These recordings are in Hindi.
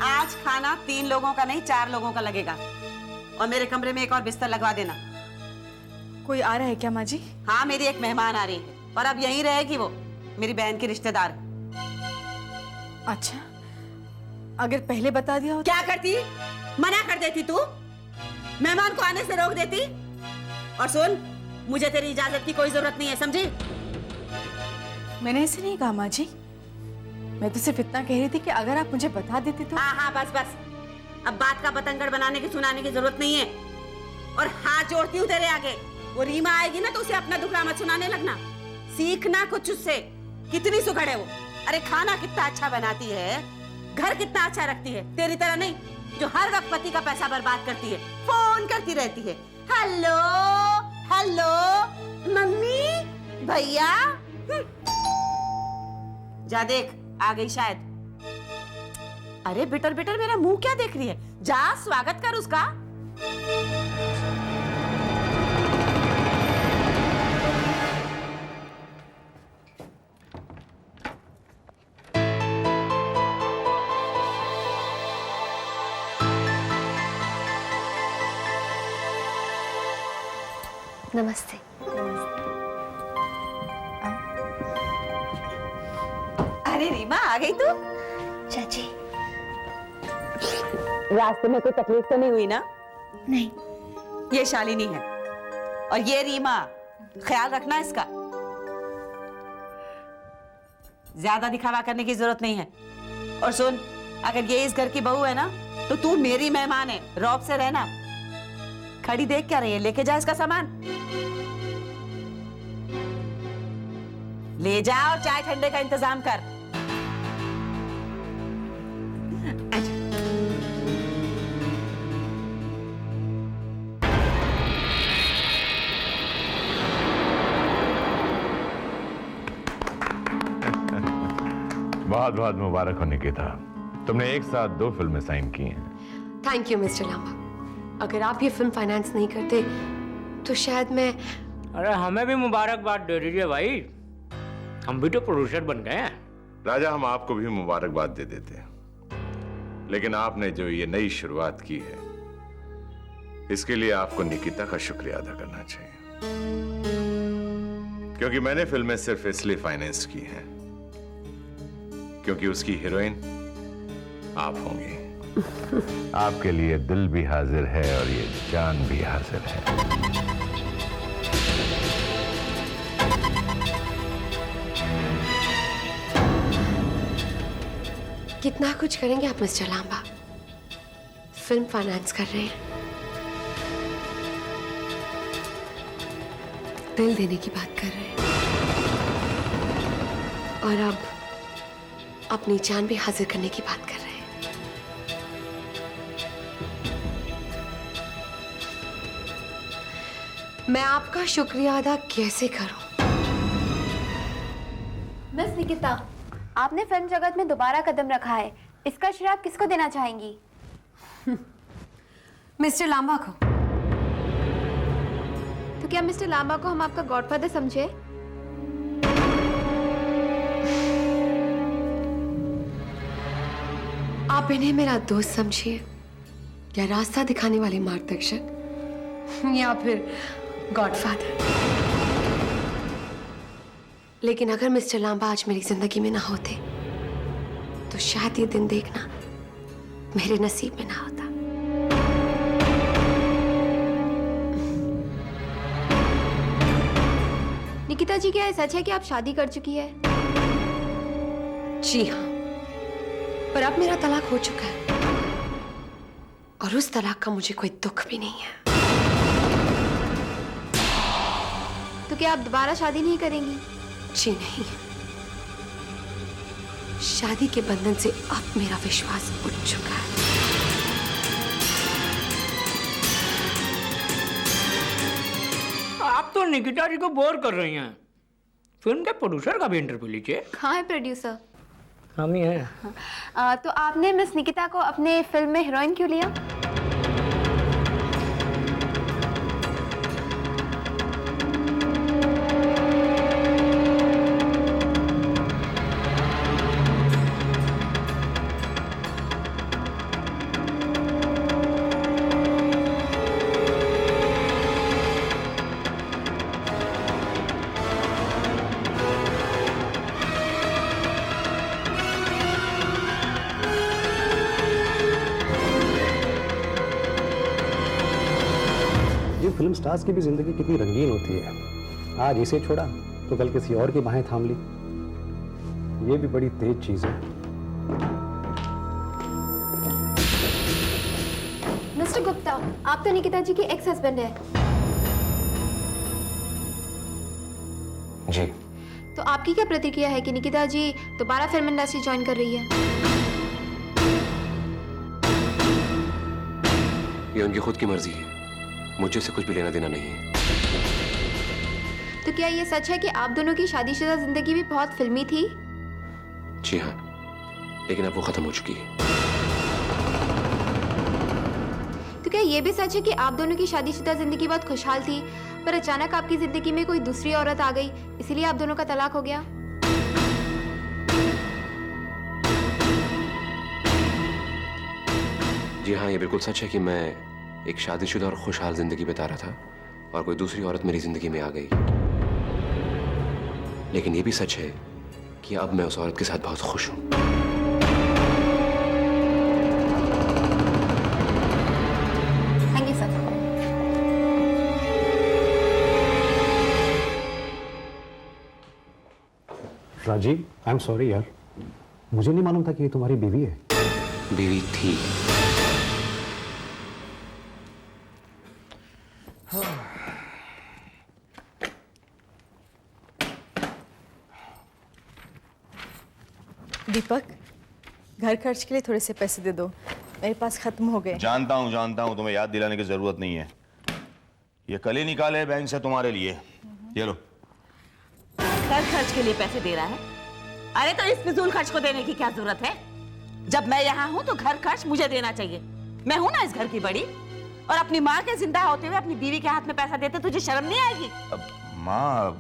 आज खाना 3 लोगों का नहीं 4 लोगों का लगेगा। और मेरे कमरे में एक और बिस्तर लगवा देना। कोई आ रहा है क्या माँ जी? हाँ, मेरी एक मेहमान आ रही है और अब यहीं रहेगी वो, मेरी बहन की रिश्तेदार। अच्छा, अगर पहले बता दिया हो। क्या करती? मना कर देती तू, मेहमान को आने से रोक देती। और सुन, मुझे तेरी इजाजत की कोई जरूरत नहीं है, समझी? मैंने ऐसे नहीं कहा माँ जी, मैं तो सिर्फ इतना कह रही थी कि अगर आप मुझे बता देती तो। हाँ हाँ, बस बस, अब बात का बतंगड़ बनाने की सुनाने की जरूरत नहीं है। और हाथ जोड़ती हूँ तेरे आगे, वो रीमा आएगी ना तो उसे अपना दुखड़ा मत सुनाने लगना। सीखना कुछ उससे, कितनी सुघड़ है वो। अरे खाना कितना अच्छा बनाती है, घर कितना अच्छा रखती है, तेरी तरह नहीं जो हर वक्त पति का पैसा बर्बाद करती है, फोन करती रहती है। हेलो हेलो मम्मी भैया। जा देख, आ गई शायद। अरे बिटर बिटर मेरा मुंह क्या देख रही है, जा स्वागत कर उसका। नमस्ते। अरे रीमा, आ गई तू? चाची। रास्ते में कोई तकलीफ तो नहीं हुई ना? नहीं। ये शालिनी है और ये रीमा, ख्याल रखना इसका। ज्यादा दिखावा करने की जरूरत नहीं है। और सुन, अगर ये इस घर की बहू है ना तो तू मेरी मेहमान है, रौब से रहना। खड़ी देख क्या रही है, लेके जा इसका सामान, ले जा और चाय ठंडे का इंतजाम कर। बहुत बहुत मुबारक हो निकिता, तुमने एक साथ 2 फिल्में साइन की हैं। Thank you mister Lamba. अगर आप ये फिल्म फाइनेंस नहीं करते तो शायद मैं। अरे हमें भी मुबारकबाद दे दीजिए भाई, हम भी तो प्रोड्यूसर बन गए हैं। राजा, हम आपको भी मुबारकबाद दे देते हैं, लेकिन आपने जो ये नई शुरुआत की है इसके लिए आपको निकिता का शुक्रिया अदा करना चाहिए, क्योंकि मैंने फिल्में सिर्फ इसलिए फाइनेंस की हैं क्योंकि उसकी हीरोइन आप होंगी। आपके लिए दिल भी हाजिर है और ये जान भी हाजिर है। कितना कुछ करेंगे आप मिस्टर लांबा, फिल्म फाइनेंस कर रहे हैं, दिल देने की बात कर रहे हैं और अब अपनी जान भी हाजिर करने की बात कर रहे हैं। मैं आपका शुक्रिया अदा कैसे करूं? मिस निकिता, आपने फिल्म जगत में दोबारा कदम रखा है, इसका श्रेय आप किसको देना चाहेंगी? मिस्टर लांबा को। तो क्या मिस्टर लांबा को हम आपका गॉडफादर समझे? आप इन्हें मेरा दोस्त समझिए या रास्ता दिखाने वाले मार्गदर्शक या फिर गॉडफादर, लेकिन अगर मिस्टर लांबा आज मेरी जिंदगी में ना होते तो शायद ये दिन देखना मेरे नसीब में ना होता। निकिता जी, क्या ये सच है कि आप शादी कर चुकी है? जी हाँ, पर अब मेरा तलाक हो चुका है और उस तलाक का मुझे कोई दुख भी नहीं है। तो क्या आप दोबारा शादी नहीं करेंगी? जी नहीं, शादी के बंधन से अब मेरा विश्वास उठ चुका है। आप तो निकिता जी को बोर कर रही हैं, फिल्म के प्रोड्यूसर का भी इंटरव्यू लीजिए। कहाँ है प्रोड्यूसर? हम ही हैं। तो आपने मिस निकिता को अपने फिल्म में हीरोइन क्यों लिया? फिल्म स्टार्स की भी जिंदगी कितनी रंगीन होती है। आज इसे छोड़ा तो कल किसी और की बाहें थाम ली। ये भी बड़ी तेज चीज है। मिस्टर गुप्ता, आप तो निकिता जी के एक्स हस्बैंड हैं। जी। तो आपकी क्या प्रतिक्रिया है कि निकिता जी दोबारा फिल्म इंडस्ट्री ज्वाइन कर रही है? ये उनकी खुद की मर्जी है, मुझे से कुछ भी लेना देना नहीं है। तो क्या ये सच है कि आप दोनों की शादीशुदा जिंदगी भी बहुत फिल्मी थी? जी हाँ, लेकिन अब वो खत्म हो चुकी है। तो क्या ये भी सच है कि आप दोनों की शादीशुदा जिंदगी बहुत खुशहाल थी, पर अचानक आपकी जिंदगी में कोई दूसरी औरत आ गई, इसीलिए आप दोनों का तलाक हो गया? जी हाँ, ये बिल्कुल सच है कि मैं एक शादीशुदा और खुशहाल जिंदगी बिता रहा था और कोई दूसरी औरत मेरी जिंदगी में आ गई। लेकिन ये भी सच है कि अब मैं उस औरत के साथ बहुत खुश हूं। Thank you sir. Rajeev, I am sorry यार, मुझे नहीं मालूम था कि ये तुम्हारी बीवी है। बीवी थी। दीपक, घर खर्च के लिए थोड़े से पैसे दे दो, मेरे पास खत्म हो गए। जानता हूँ, तुम्हें याद दिलाने की जरूरत नहीं है। ये कल ही निकाले बैंक से तुम्हारे लिए। ये लो। घर खर्च के लिए पैसे दे रहा है? अरे तो इस फिजूल खर्च को देने की क्या जरूरत है? जब मैं यहाँ हूँ तो घर खर्च मुझे देना चाहिए। मैं हूँ ना इस घर की बड़ी, और अपनी माँ के जिंदा होते हुए अपनी बीवी के हाथ में पैसा देते तुझे शर्म नहीं आएगी? माँ,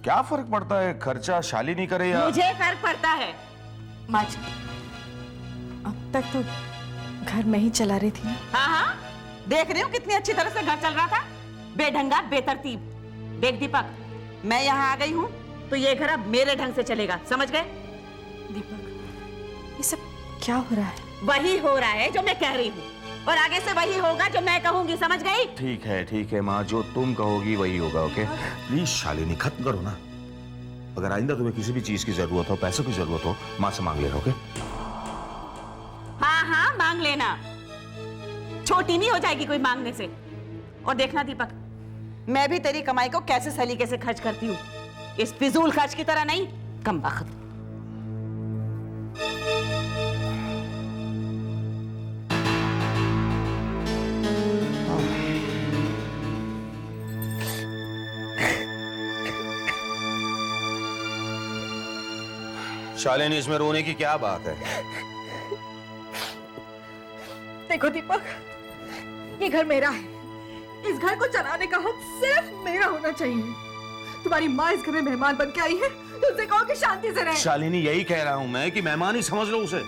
क्या फर्क पड़ता है, खर्चा शालिनी करे या? मुझे फर्क पड़ता है। माँ जी, अब तक तो घर में ही चला रही थी ना। हाँ हाँ, देख रही हूँ कितनी अच्छी तरह से घर चल रहा था। बेढंगा बेतरतीब। देख दीपक, मैं यहाँ आ गई हूँ तो ये घर अब मेरे ढंग से चलेगा, समझ गए? दीपक, ये सब क्या हो रहा है? वही हो रहा है जो मैं कह रही हूँ, और आगे से वही होगा जो मैं कहूंगी, समझ गई? ठीक है माँ, जो तुम कहोगी वही होगा। ओके प्लीज शालिनी, खत्म करो ना। अगर आइंदा तुम्हें किसी भी चीज की जरूरत हो, पैसों की जरूरत हो, माँ से मांग लेना। ओके? हाँ हाँ, मांग लेना, छोटी नहीं हो जाएगी कोई मांगने से। और देखना दीपक, मैं भी तेरी कमाई को कैसे सलीके से खर्च करती हूँ, इस फिजूल खर्च की तरह नहीं। कमबख्त। शालिनी, इसमें रोने की क्या बात है? देखो दीपक, ये घर मेरा है, इस घर को चलाने का हक सिर्फ मेरा होना चाहिए। तुम्हारी माँ इस घर में मेहमान बन के आई है तो उसे कहो कि शांति से रहे। शालिनी, यही कह रहा हूं मैं कि मेहमान ही समझ लो उसे।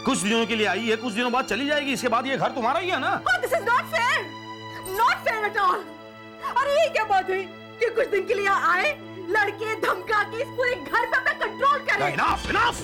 कुछ दिनों के लिए आई है, कुछ दिनों बाद चली जाएगी, इसके बाद ये घर तुम्हारा ही है ना। This is not fair at all. अरे ये क्या बात हुई कि कुछ दिन के लिए आए, लड़के धमका के इस पूरे घर पे अपना कंट्रोल करें। Enough!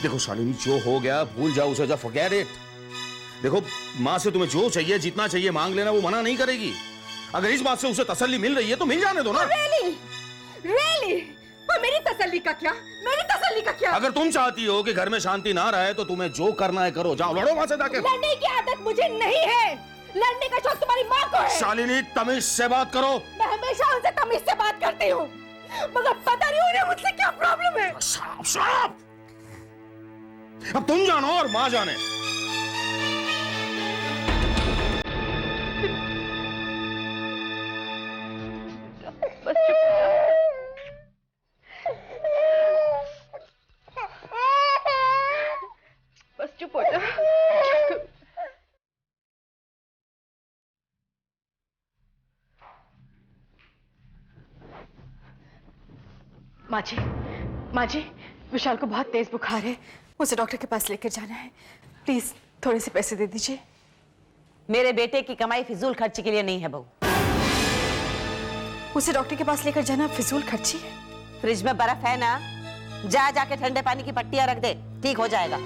देखो शालिनी, जो हो गया भूल जाओ उसे, just forget it। देखो, माँ से तुम्हें जो चाहिए, जितना चाहिए मांग लेना, वो मना नहीं करेगी। अगर इस बात से उसे तसल्ली मिल रही है तो मिल जाने दो ना। Really? और मेरी तसल्ली का क्या? मेरी तसल्ली का क्या? अगर तुम चाहती हो कि घर में शांति ना रहे तो तुम्हें जो करना है करो, जाओ लड़ो वहां से जाके। लड़ने की आदत मुझे नहीं है, लड़ने का शौक तुम्हारी माँ को है। शालिनी, तमीज से बात करो। मैं हमेशा उनसे तमीज से बात करती हूँ, मगर पता नहीं उन्हें मुझसे क्या प्रॉब्लम है। Stop! अब तुम जानो और माँ जाने। बस चुप हो जाओ। बस चुप हो जाओ। माँ जी, विशाल को बहुत तेज बुखार है, उसे डॉक्टर के पास लेकर जाना है। प्लीज थोड़े से पैसे दे दीजिए। मेरे बेटे की कमाई फिजूल खर्ची के लिए नहीं है बहू। उसे डॉक्टर के पास लेकर जाना फिजूल खर्ची है? फ्रिज में बर्फ है ना, जाके ठंडे पानी की पट्टियां रख दे, ठीक हो जाएगा।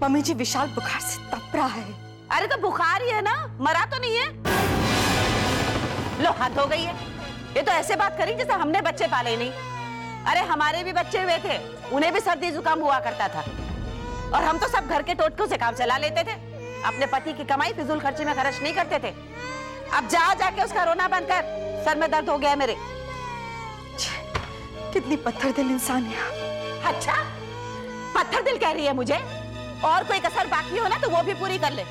मम्मी जी, विशाल बुखार से तप रहा है। अरे तो बुखार ही है ना, मरा तो नहीं है। लो हद हो गई है, ये तो ऐसे बात करी जैसे हमने बच्चे पाले नहीं। अरे हमारे भी बच्चे हुए थे, उन्हें भी सर्दी जुकाम हुआ करता था, और हम तो सब घर के टोटकों से काम चला लेते थे। अपने पति की कमाई फिजूल खर्ची में खर्च नहीं करते थे। अब जाके उसका रोना बंद कर, सर में दर्द हो गया है मेरे। कितनी पत्थर दिल इंसान है आप। अच्छा, पत्थर दिल कह रही है मुझे? और कोई कसर बाकी हो ना तो वो भी पूरी कर ले।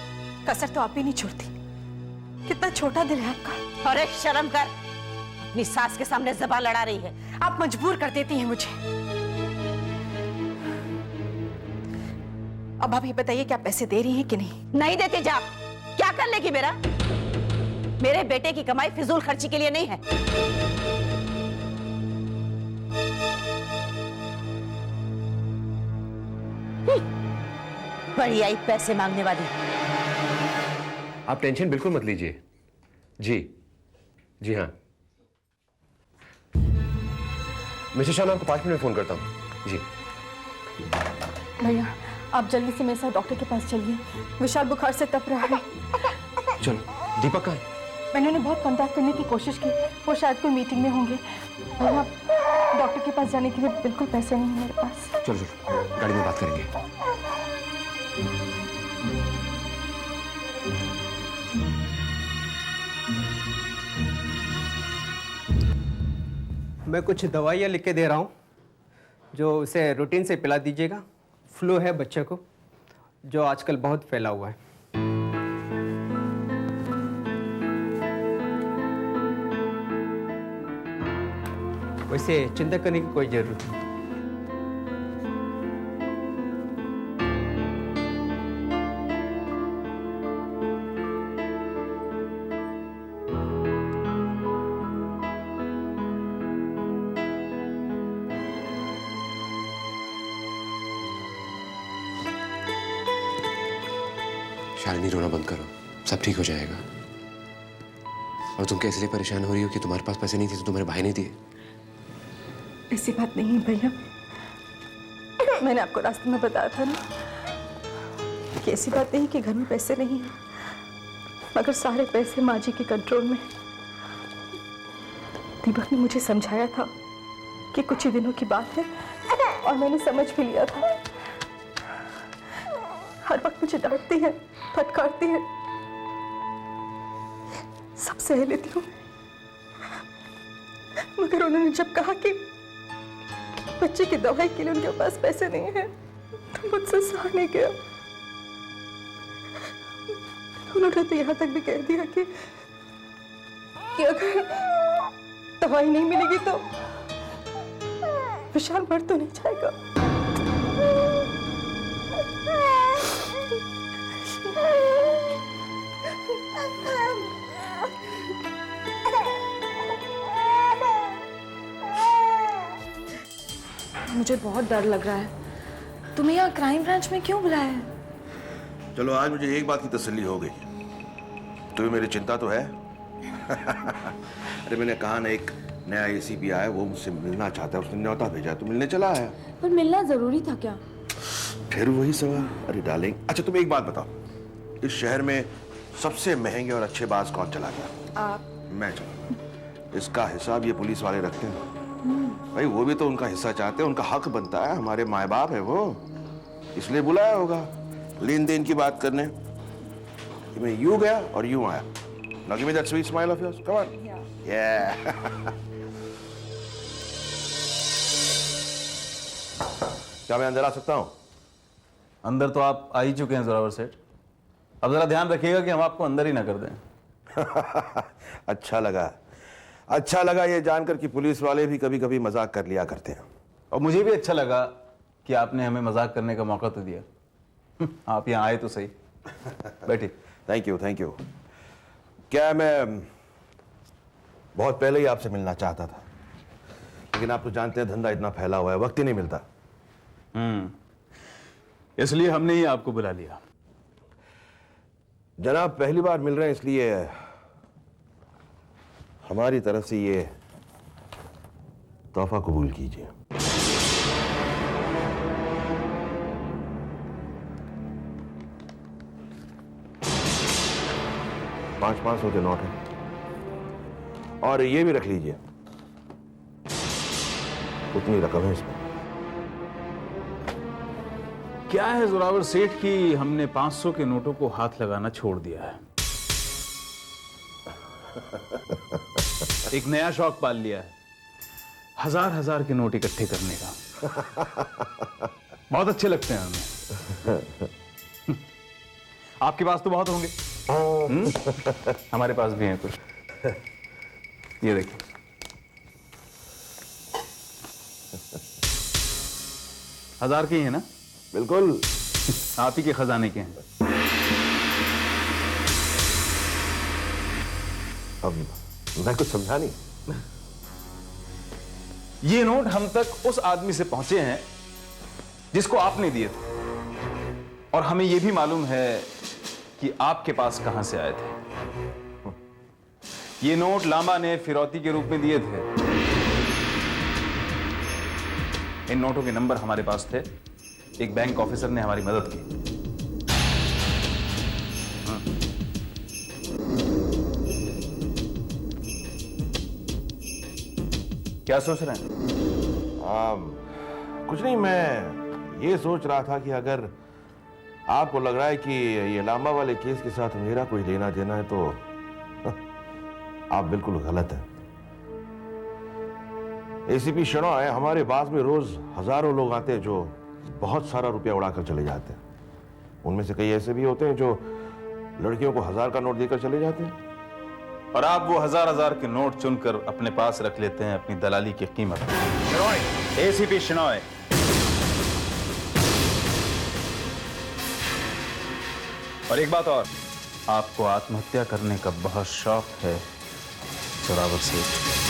कसर तो आप भी नहीं छोड़ती। कितना छोटा दिल है आपका। अरे शर्म कर, अपनी सास के सामने ज़बान लड़ा रही है। आप मजबूर कर देती हैं मुझे। अब आप ये बताइए कि आप पैसे दे रही हैं कि नहीं? नहीं देती जा, क्या कर लेगी मेरा? मेरे बेटे की कमाई फिजूल खर्ची के लिए नहीं है। बड़ी आई पैसे मांगने वाली। आप टेंशन बिल्कुल मत लीजिए। जी हाँ, मिस्टर शाह, मैं आपको 5 मिनट में फोन करता हूँ। जी भैया, आप जल्दी से मेरे साथ डॉक्टर के पास चलिए। विशाल बुखार से तप रहा है। चलो। दीपक कहाँ है? मैंने उन्हें बहुत कांटेक्ट करने की कोशिश की, वो शायद कोई मीटिंग में होंगे। भैया, डॉक्टर के पास जाने के लिए बिल्कुल पैसे नहीं है मेरे पास। चलो गाड़ी में बात करेंगे। मैं कुछ दवाइयाँ लिख के दे रहा हूँ, जो उसे रूटीन से पिला दीजिएगा। फ्लू है बच्चे को, जो आजकल बहुत फैला हुआ है। वैसे चिंता करने की कोई जरूरत नहीं। शालिनी, रोना बंद करो, सब ठीक हो जाएगा। और तुम कैसे लिए परेशान हो रही हो कि तुम्हारे पास पैसे नहीं थे तो तुम्हारे भाई ने दिए? ऐसी बात नहीं है भैया, मैंने आपको रास्ते में बताया था ना कि ऐसी बात नहीं कि घर में पैसे नहीं हैं, मगर सारे पैसे माँ जी के कंट्रोल में। दीपक ने मुझे समझाया था कि कुछ ही दिनों की बात है, और मैंने समझ भी लिया था। हर वक्त मुझे डांटती है, फटकारती है, सब सह लेती हूँ, मगर उन्होंने जब कहा कि बच्चे की दवाई के लिए उनके पास पैसे नहीं है तो मुझसे सहा नहीं गया। उन्होंने तो यहाँ तक भी कह दिया कि अगर दवाई नहीं मिलेगी तो विशाल मर तो नहीं जाएगा। मुझे बहुत डर लग रहा है। तुम्हें यहाँ क्राइम ब्रांच में क्यों बुलाया है? चलो, आज मुझे एक बात की तसल्ली हो गई, तुम्हें मेरी चिंता तो है। अरे मैंने कहा ना, एक नया एसीपी आया, वो मुझसे मिलना चाहता है, उसने न्योता भेजा तो मिलने चला आया। पर मिलना जरूरी था क्या? फिर वही सवाल। अरे डार्लिंग, अच्छा तुम एक बात बताओ, इस शहर में सबसे महंगे और अच्छे बाज कौन चला गया? आप। मैं चला। इसका हिसाब ये पुलिस वाले रखते हैं भाई। वो भी तो उनका हिस्सा चाहते हैं, उनका हक बनता है, हमारे माए बाप है वो, इसलिए बुलाया होगा लेन देन की बात करने। कि मैं यूं गया और यूं आया। Now give me that sweet smile of yours. Come on. Yeah. क्या मैं अंदर आ सकता हूँ? अंदर तो आप आ ही चुके हैं जोरावर सेठ। अब जरा ध्यान रखिएगा कि हम आपको अंदर ही ना कर दें। अच्छा लगा ये जानकर कि पुलिस वाले भी कभी कभी मजाक कर लिया करते हैं। और मुझे भी अच्छा लगा कि आपने हमें मजाक करने का मौका तो दिया। आप यहाँ आए तो सही। बैठिए। Thank you. क्या मैं बहुत पहले ही आपसे मिलना चाहता था, लेकिन आप तो जानते हैं धंधा इतना फैला हुआ है, वक्त ही नहीं मिलता। इसलिए हमने ही आपको बुला लिया। जनाब पहली बार मिल रहे हैं, इसलिए हमारी तरफ से ये तोहफा कबूल कीजिए। 500 के नोट हैं। और ये भी रख लीजिए, उतनी रकम है इसमें। क्या है जोरावर सेठ कि हमने 500 के नोटों को हाथ लगाना छोड़ दिया है। एक नया शौक पाल लिया है, हजार के नोट इकट्ठे करने का। बहुत अच्छे लगते हैं हमें। आपके पास तो बहुत होंगे। हमारे पास भी हैं कुछ। ये देखिए, हजार के ही है ना? बिल्कुल, आप ही के खजाने के हैं। अब मैं कुछ समझा नहीं। ये नोट हम तक उस आदमी से पहुंचे हैं जिसको आपने दिए थे, और हमें यह भी मालूम है कि आपके पास कहां से आए थे। ये नोट लांबा ने फिरौती के रूप में दिए थे। इन नोटों के नंबर हमारे पास थे। एक बैंक ऑफिसर ने हमारी मदद की। क्या सोच रहे हैं? कुछ नहीं, मैं ये सोच रहा था कि अगर आपको लग रहा है कि ये लांबा वाले केस के साथ मेरा कोई लेना देना है तो आप बिल्कुल गलत हैं। एसीपी शनॉय, हमारे पास में रोज हजारों लोग आते हैं जो बहुत सारा रुपया उड़ाकर चले जाते हैं। उनमें से कई ऐसे भी होते हैं जो लड़कियों को 1000 का नोट देकर चले जाते हैं। और आप वो हजार के नोट चुनकर अपने पास रख लेते हैं अपनी दलाली की कीमत। एसीपी शनॉय, और एक बात और, आपको आत्महत्या करने का बहुत शौक है जोरावर सेठ।